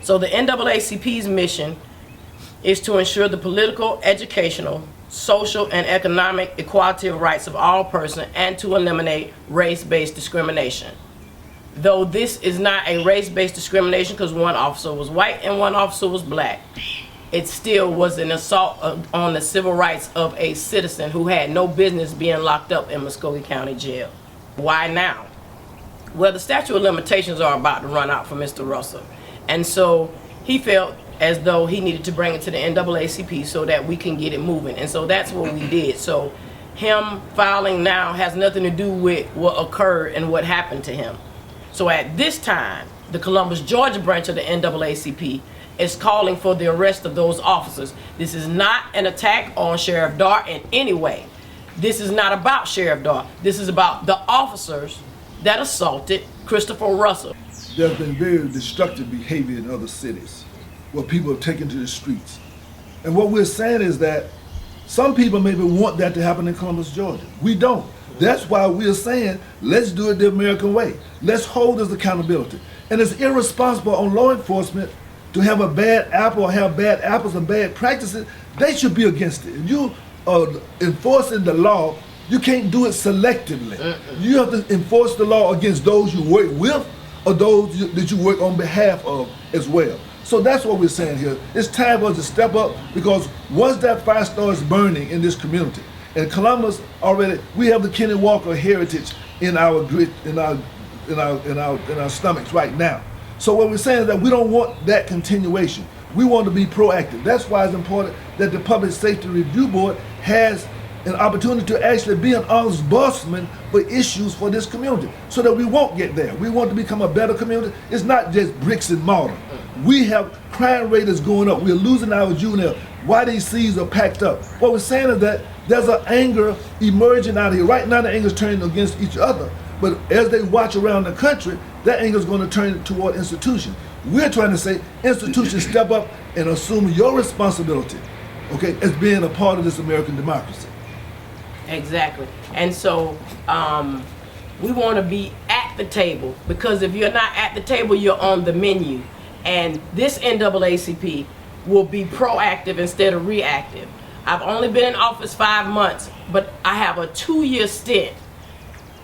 So the NAACP's mission is to ensure the political, educational, social, and economic equality of rights of all persons and to eliminate race-based discrimination. Though this is not a race-based discrimination because one officer was white and one officer was black, it still was an assault on the civil rights of a citizen who had no business being locked up in Muskogee County Jail. Why now? Well, the statute of limitations are about to run out for Mr. Russell, and so he felt as though he needed to bring it to the NAACP so that we can get it moving, and so that's what we did. So him filing now has nothing to do with what occurred and what happened to him. So at this time, the Columbus, Georgia branch of the NAACP is calling for the arrest of those officers. This is not an attack on Sheriff Dart in any way. This is not about Sheriff Dart. This is about the officers that assaulted Christopher Russell. There's been very destructive behavior in other cities where people have taken to the streets. And what we're saying is that some people maybe want that to happen in Columbus, Georgia. We don't. That's why we're saying, let's do it the American way. Let's hold this accountability. And it's irresponsible on law enforcement to have a bad apple or have bad apples and bad practices. They should be against it. If you are enforcing the law, you can't do it selectively. You have to enforce the law against those you work with or those that you work on behalf of as well. So that's what we're saying here. It's time for us to step up, because once that fire starts burning in this community, in Columbus already, we have the Kenny Walker heritage in our stomachs right now. So what we're saying is that we don't want that continuation. We want to be proactive. That's why it's important that the Public Safety Review Board has an opportunity to actually be an ombudsman for issues for this community, so that we won't get there. We want to become a better community. It's not just bricks and mortar. We have crime rate is going up. We're losing our juveniles. YDCs are packed up. What we're saying is that there's an anger emerging out here. Right now the anger is turning against each other, but as they watch around the country, that anger is going to turn toward institutions. We're trying to say, institutions, step up and assume your responsibility, okay, as being a part of this American democracy. Exactly. And so we want to be at the table, because if you're not at the table, you're on the menu. And this NAACP will be proactive instead of reactive. I've only been in office 5 months, but I have a 2-year stint.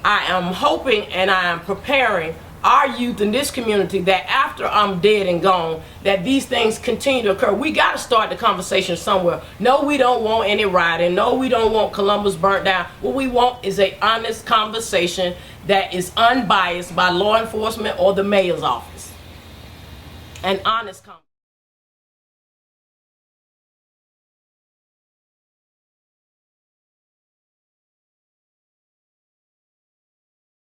I am hoping and I am preparing our youth in this community that after I'm dead and gone, that these things continue to occur. We got to start the conversation somewhere. No, we don't want any rioting. No, we don't want Columbus burnt down. What we want is an honest conversation that is unbiased by law enforcement or the mayor's office. An honest conversation.